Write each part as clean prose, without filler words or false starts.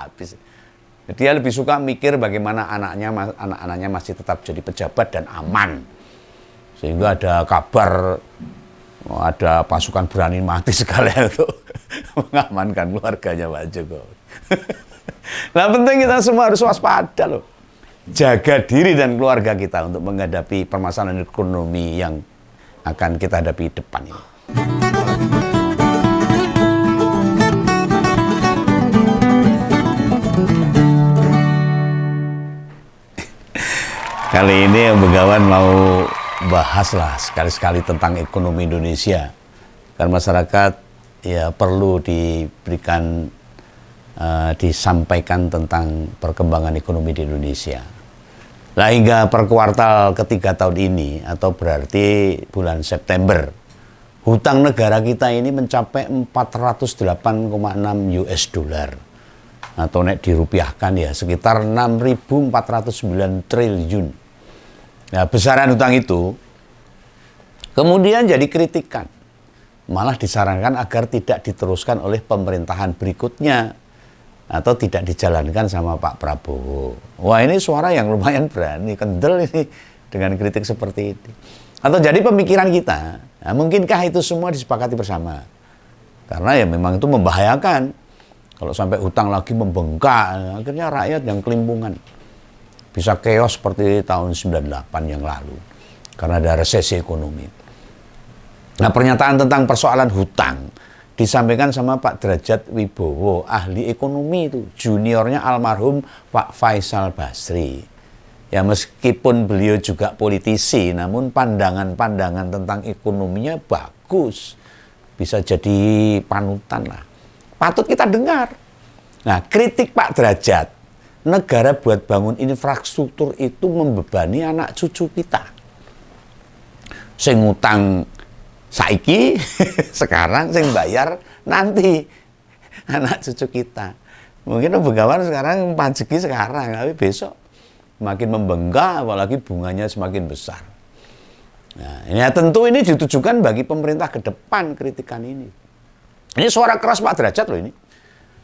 habis. Dia lebih suka mikir bagaimana anak-anaknya masih tetap jadi pejabat dan aman. Sehingga ada kabar ada pasukan berani mati sekalian untuk mengamankan keluarganya Pak Jokowi. Nah, penting kita semua harus waspada loh. Jaga diri dan keluarga kita untuk menghadapi permasalahan ekonomi yang akan kita hadapi depan ini. Kali ini Begawan mau bahas lah sekali-sekali tentang ekonomi Indonesia. Karena masyarakat ya perlu diberikan, disampaikan tentang perkembangan ekonomi di Indonesia. Nah, hingga per kuartal ketiga tahun ini, atau berarti bulan September, hutang negara kita ini mencapai 408,6 US dollar. Atau nek dirupiahkan ya sekitar 6.409 triliun. Nah, besaran hutang itu kemudian jadi kritikan. Malah disarankan agar tidak diteruskan oleh pemerintahan berikutnya atau tidak dijalankan sama Pak Prabowo. Wah, ini suara yang lumayan berani, kendel ini dengan kritik seperti ini. Atau jadi pemikiran kita, nah, mungkinkah itu semua disepakati bersama? Karena ya memang itu membahayakan. Kalau sampai hutang lagi membengkak, akhirnya rakyat yang kelimpungan. Bisa chaos seperti tahun 98 yang lalu. Karena ada resesi ekonomi. Nah, pernyataan tentang persoalan hutang disampaikan sama Pak Derajat Wibowo, ahli ekonomi itu. Juniornya almarhum Pak Faisal Basri. Ya, meskipun beliau juga politisi, namun pandangan-pandangan tentang ekonominya bagus. Bisa jadi panutan lah. Patut kita dengar. Nah, kritik Pak Derajat, negara buat bangun infrastruktur itu membebani anak cucu kita. Sing ngutang saiki, sekarang, sing bayar nanti anak cucu kita. Mungkin Begawan sekarang pajeki sekarang, tapi besok makin membengkak, apalagi bunganya semakin besar. Nah, ya tentu ini ditujukan bagi pemerintah ke depan kritikan ini. Ini suara keras Pak Derajat loh ini.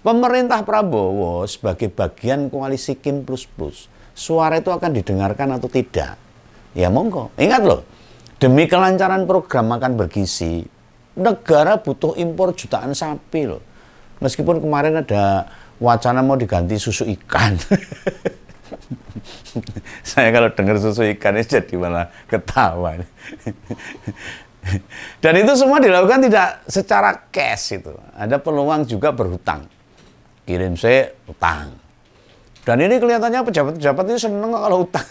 Pemerintah Prabowo sebagai bagian koalisi Kim Plus Plus, suara itu akan didengarkan atau tidak? Ya monggo. Ingat loh, demi kelancaran program makan bergizi, negara butuh impor jutaan sapi loh. Meskipun kemarin ada wacana mau diganti susu ikan. Saya kalau dengar susu ikan ini jadi malah ketawa. Dan itu semua dilakukan tidak secara cash itu. Ada peluang juga berhutang. Kirim saya utang. Dan ini kelihatannya pejabat-pejabat itu seneng kalau utang.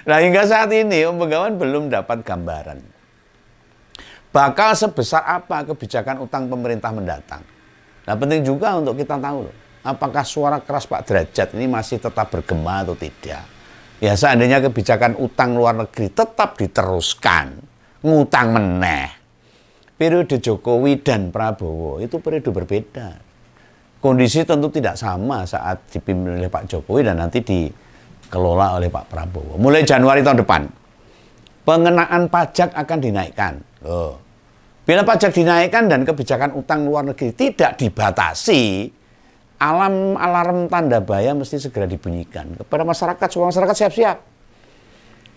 Nah, hingga saat ini Om Begawan belum dapat gambaran. Bakal sebesar apa kebijakan utang pemerintah mendatang. Nah, penting juga untuk kita tahu loh. Apakah suara keras Pak Derajat ini masih tetap bergema atau tidak. Ya, seandainya kebijakan utang luar negeri tetap diteruskan, ngutang meneh, periode Jokowi dan Prabowo itu periode berbeda. Kondisi tentu tidak sama saat dipimpin oleh Pak Jokowi dan nanti dikelola oleh Pak Prabowo. Mulai Januari tahun depan, pengenaan pajak akan dinaikkan. Loh. Bila pajak dinaikkan dan kebijakan utang luar negeri tidak dibatasi, alarm tanda bahaya mesti segera dibunyikan kepada masyarakat. Supaya masyarakat siap-siap.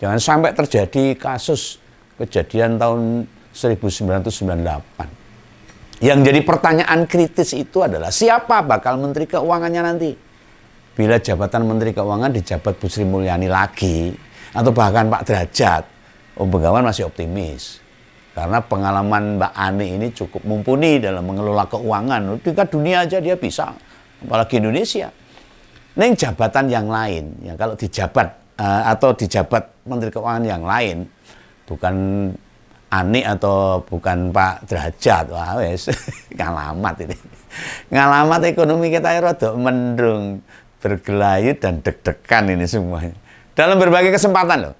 Jangan sampai terjadi kasus kejadian tahun 1998. Yang jadi pertanyaan kritis itu adalah siapa bakal Menteri Keuangannya nanti? Bila jabatan Menteri Keuangan dijabat Bu Sri Mulyani lagi, atau bahkan Pak Derajat, Om Begawan masih optimis. Karena pengalaman Mbak Ani ini cukup mumpuni dalam mengelola keuangan. Tingkat dunia aja dia bisa, apalagi Indonesia. Neng jabatan yang lain, ya kalau dijabat atau dijabat Menteri Keuangan yang lain, bukan Ani atau bukan Pak Derajat, wah wes ngalamat ini. Ngalamat ekonomi kita rada mendung, bergelayut dan deg-degan ini semuanya. Dalam berbagai kesempatan loh.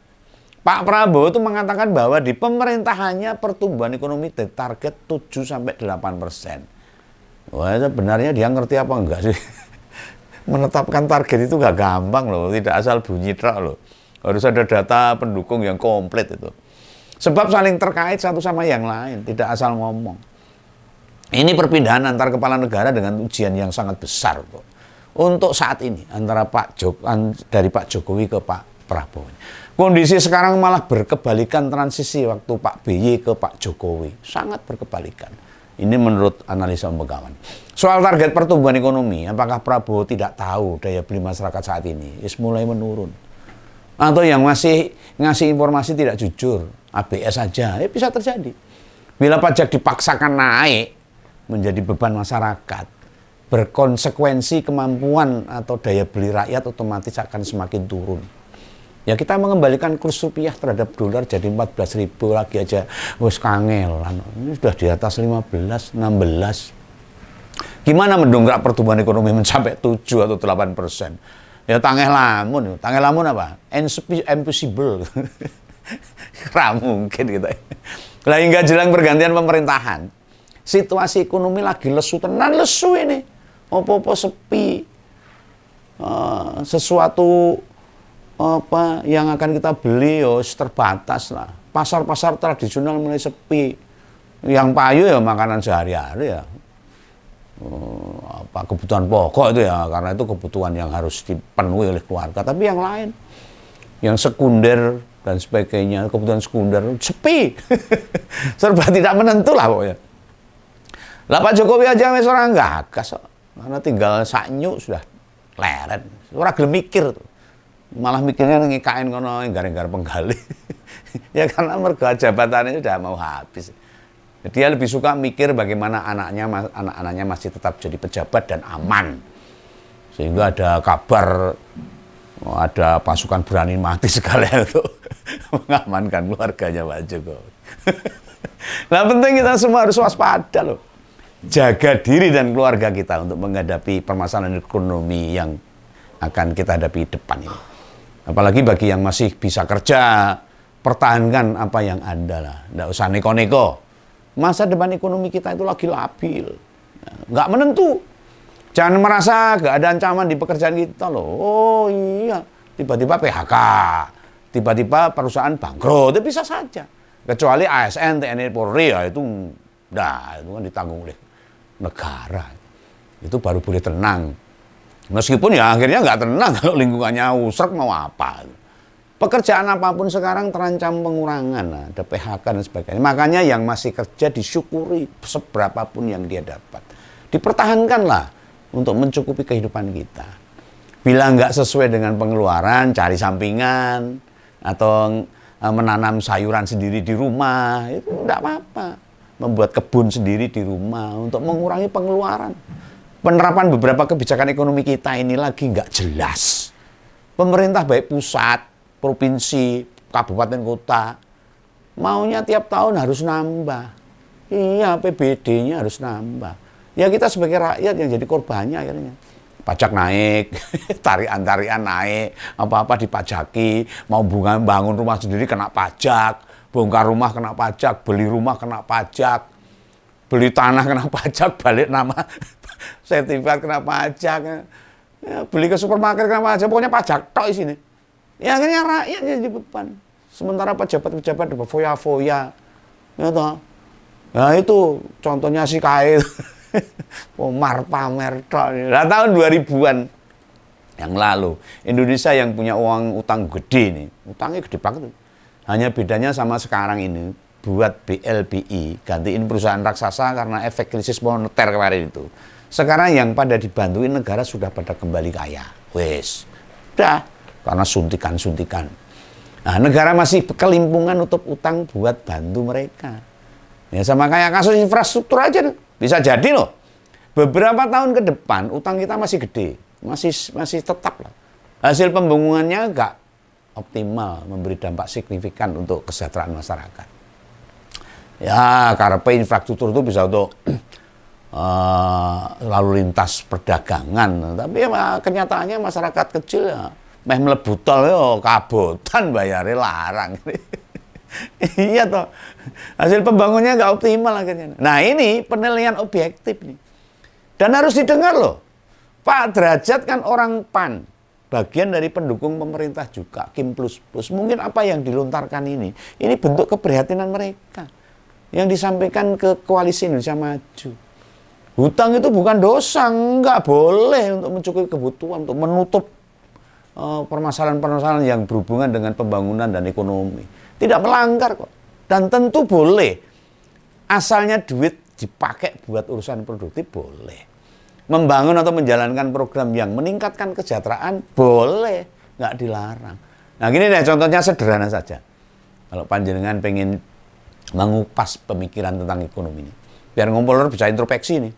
Pak Prabowo itu mengatakan bahwa di pemerintahannya pertumbuhan ekonomi target 7-8%. Wah, sebenarnya dia ngerti apa enggak sih? Menetapkan target itu gak gampang loh, tidak asal bunyi trak loh. Harus ada data pendukung yang komplit itu. Sebab saling terkait satu sama yang lain, tidak asal ngomong. Ini perpindahan antar kepala negara dengan ujian yang sangat besar. untuk saat ini antara dari Pak Jokowi ke Pak Prabowo. Kondisi sekarang malah berkebalikan transisi waktu Pak BY ke Pak Jokowi. Sangat berkebalikan. Ini menurut analisa pembegawan. Soal target pertumbuhan ekonomi, apakah Prabowo tidak tahu daya beli masyarakat saat ini? Mulai menurun. Atau yang masih ngasih informasi tidak jujur, ABS saja, bisa terjadi. Bila pajak dipaksakan naik menjadi beban masyarakat, berkonsekuensi kemampuan atau daya beli rakyat otomatis akan semakin turun. Ya kita mengembalikan kurs rupiah terhadap dolar jadi 14.000 lagi aja wes kangelan. Ini sudah di atas 15, 16. Gimana mendongkrak pertumbuhan ekonomi mencapai 7 atau 8%? Ya tangeh lamun apa? Impossible. Ra mungkin gitu. Lah hingga jelang pergantian pemerintahan, situasi ekonomi lagi lesu tenan, lesu ini. Apa-apa sepi. Sesuatu apa yang akan kita beli terbatas lah. Pasar-pasar tradisional mulai sepi. Yang payu ya makanan sehari-hari ya. Apa kebutuhan pokok itu ya, karena itu kebutuhan yang harus dipenuhi oleh keluarga. Tapi yang lain, yang sekunder dan sebagainya, kebutuhan sekunder sepi. Serba tidak menentu lah pokoknya. Lah Pak Jokowi aja wis ora gagas kok. Karena tinggal saknyu sudah leret. Ora gelem mikir tuh. Malah mikirnya ngikain kono gara-gara penggali. Ya karena mergo jabatannya sudah mau habis. Dia lebih suka mikir bagaimana anak-anaknya masih tetap jadi pejabat dan aman. Sehingga ada kabar ada pasukan berani mati sekalian untuk mengamankan keluarganya Pak Jokowi. Nah penting kita semua harus waspada loh. Jaga diri dan keluarga kita untuk menghadapi permasalahan ekonomi yang akan kita hadapi depan ini. Apalagi bagi yang masih bisa kerja, pertahankan apa yang ada lah. Nggak usah neko-neko. Masa depan ekonomi kita itu lagi labil. Nggak menentu. Jangan merasa nggak ada ancaman di pekerjaan kita loh. Oh iya, tiba-tiba PHK. Tiba-tiba perusahaan bangkrut. Itu bisa saja. Kecuali ASN, TNI, Polri ya itu itu kan ditanggung oleh negara. Itu baru boleh tenang. Meskipun ya akhirnya nggak tenang kalau lingkungannya usrek mau apa. Pekerjaan apapun sekarang terancam pengurangan, ada PHK dan sebagainya. Makanya yang masih kerja disyukuri seberapapun yang dia dapat. Dipertahankanlah untuk mencukupi kehidupan kita. Bila nggak sesuai dengan pengeluaran, cari sampingan atau menanam sayuran sendiri di rumah, itu nggak apa-apa. Membuat kebun sendiri di rumah untuk mengurangi pengeluaran. Penerapan beberapa kebijakan ekonomi kita ini lagi nggak jelas. Pemerintah baik pusat, provinsi, kabupaten, kota, maunya tiap tahun harus nambah. Iya, APBD-nya harus nambah. Ya kita sebagai rakyat yang jadi korbannya akhirnya. Pajak naik, tarian-tarian naik, apa-apa dipajaki, mau bangun rumah sendiri kena pajak, bongkar rumah kena pajak, beli rumah kena pajak, beli tanah kena pajak, balik nama sertifikat kena pajak, ya, beli ke supermarket kena pajak, pokoknya pajak tok sini. Ya akhirnya rakyat jadi beban. Sementara pejabat-pejabat berfoya-foya, ya toh. Nah itu contohnya si Kae, Pomar pamer tok. Nah tahun 2000-an yang lalu, Indonesia yang punya uang utang gede nih, utangnya gede banget. Hanya bedanya sama sekarang ini, buat BLBI, gantiin perusahaan raksasa karena efek krisis moneter kemarin itu. Sekarang yang pada dibantuin negara sudah pada kembali kaya. Wes, udah, karena suntikan-suntikan. Nah, negara masih kelimpungan untuk utang buat bantu mereka. Ya sama kayak kasus infrastruktur aja, bisa jadi loh. Beberapa tahun ke depan utang kita masih gede, masih tetap lah. Hasil pembangunannya enggak optimal, memberi dampak signifikan untuk kesejahteraan masyarakat. Ya, karena infrastruktur itu bisa untuk lalu lintas perdagangan, tapi ya, kenyataannya masyarakat kecil ya meh mlebu tol ya kabotan bayare larang. Iya toh, hasil pembangunannya nggak optimal akhirnya. Nah ini penilaian objektif nih, dan harus didengar loh. Pak Derajat kan orang PAN, bagian dari pendukung pemerintah juga, Kim Plus Plus. Mungkin apa yang dilontarkan ini bentuk keprihatinan mereka yang disampaikan ke Koalisi Indonesia Maju. Hutang itu bukan dosa, nggak boleh untuk mencukupi kebutuhan, untuk menutup permasalahan-permasalahan yang berhubungan dengan pembangunan dan ekonomi. Tidak melanggar kok. Dan tentu boleh. Asalnya duit dipakai buat urusan produktif boleh. Membangun atau menjalankan program yang meningkatkan kesejahteraan boleh, nggak dilarang. Nah gini deh contohnya sederhana saja. Kalau panjenengan pengen mengupas pemikiran tentang ekonomi ini, biar ngumpul bisa introspeksi nih.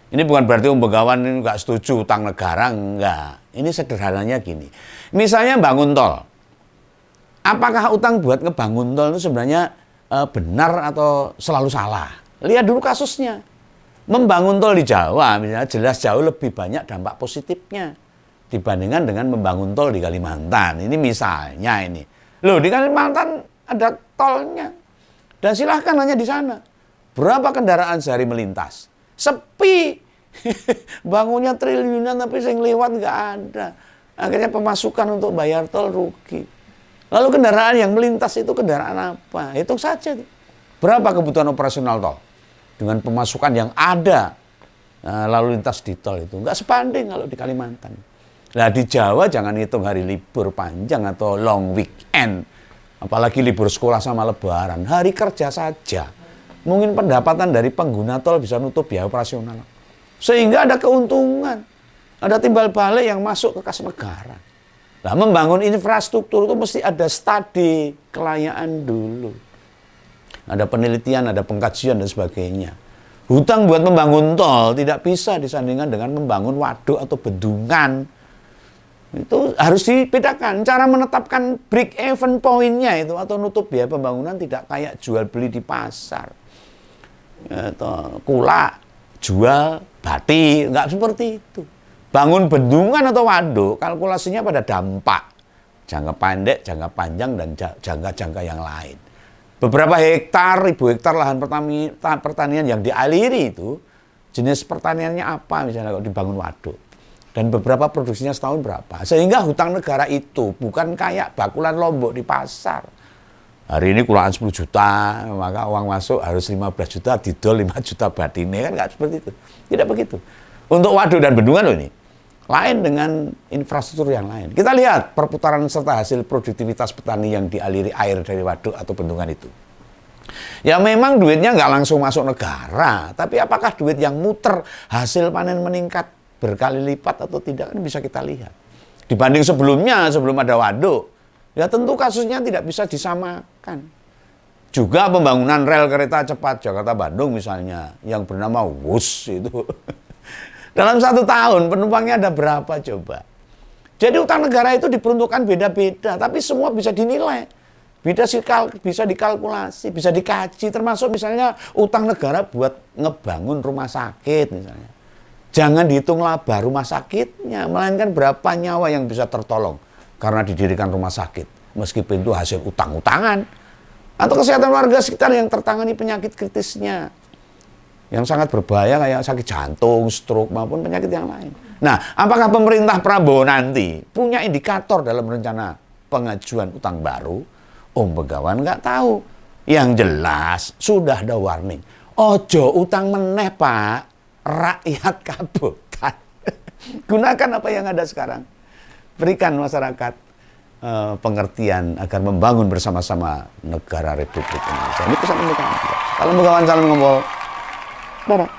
Ini bukan berarti Om Begawan ini nggak setuju utang negara, enggak. Ini sederhananya gini. Misalnya bangun tol. Apakah utang buat ngebangun tol itu sebenarnya benar atau selalu salah? Lihat dulu kasusnya. Membangun tol di Jawa misalnya jelas jauh lebih banyak dampak positifnya dibandingkan dengan membangun tol di Kalimantan. Ini misalnya ini. Loh di Kalimantan ada tolnya. Dan silahkan hanya di sana. Berapa kendaraan sehari melintas? Sepi. Bangunnya triliunan tapi yang lewat nggak ada. Akhirnya pemasukan untuk bayar tol rugi. Lalu kendaraan yang melintas itu kendaraan apa? Hitung saja. Berapa kebutuhan operasional tol? Dengan pemasukan yang ada lalu lintas di tol itu. Nggak sebanding kalau di Kalimantan. Nah di Jawa jangan hitung hari libur panjang atau long weekend. Apalagi libur sekolah sama lebaran. Hari kerja saja. Mungkin pendapatan dari pengguna tol bisa nutup biaya operasional. Sehingga ada keuntungan. Ada timbal balik yang masuk ke kas negara. Nah, membangun infrastruktur itu mesti ada studi kelayaan dulu. Ada penelitian, ada pengkajian dan sebagainya. Hutang buat membangun tol tidak bisa disandingkan dengan membangun waduk atau bendungan. Itu harus dibedakan. Cara menetapkan break even point-nya itu atau nutup biaya pembangunan tidak kayak jual beli di pasar. Atau kulak, jual, bati, nggak seperti itu. Bangun bendungan atau waduk, kalkulasinya pada dampak. Jangka pendek, jangka panjang, dan jangka-jangka yang lain. Beberapa hektar, ribu hektar lahan pertanian yang dialiri itu, jenis pertaniannya apa misalnya kalau dibangun waduk. Dan beberapa produksinya setahun berapa. Sehingga hutang negara itu bukan kayak bakulan lombok di pasar. Hari ini kulaan 10 juta, maka uang masuk harus 15 juta, didol 5 juta batine, kan nggak seperti itu. Tidak begitu. Untuk waduk dan bendungan loh ini, lain dengan infrastruktur yang lain. Kita lihat perputaran serta hasil produktivitas petani yang dialiri air dari waduk atau bendungan itu. Ya memang duitnya nggak langsung masuk negara, tapi apakah duit yang muter hasil panen meningkat berkali lipat atau tidak, kan bisa kita lihat. Dibanding sebelumnya, sebelum ada waduk, ya tentu kasusnya tidak bisa disamakan. Juga pembangunan rel kereta cepat Jakarta-Bandung misalnya, yang bernama WUS itu. Dalam 1 tahun penumpangnya ada berapa coba? Jadi utang negara itu diperuntukkan beda-beda, tapi semua bisa dinilai. Bisa dikalkulasi, bisa dikaji, termasuk misalnya utang negara buat ngebangun rumah sakit misalnya. Jangan dihitung laba rumah sakitnya, melainkan berapa nyawa yang bisa tertolong karena didirikan rumah sakit, meskipun itu hasil utang-utangan. Atau kesehatan warga sekitar yang tertangani penyakit kritisnya, yang sangat berbahaya kayak sakit jantung, stroke, maupun penyakit yang lain. Nah, apakah pemerintah Prabowo nanti punya indikator dalam rencana pengajuan utang baru? Om Begawan nggak tahu. Yang jelas, sudah ada warning. Ojo utang meneh, Pak. Rakyat kabutan. Gunakan apa yang ada sekarang. Berikan masyarakat pengertian agar membangun bersama-sama negara Republik Indonesia. Ini pesan Om Begawan. Salam Begawan, salam ngompol. Dadah.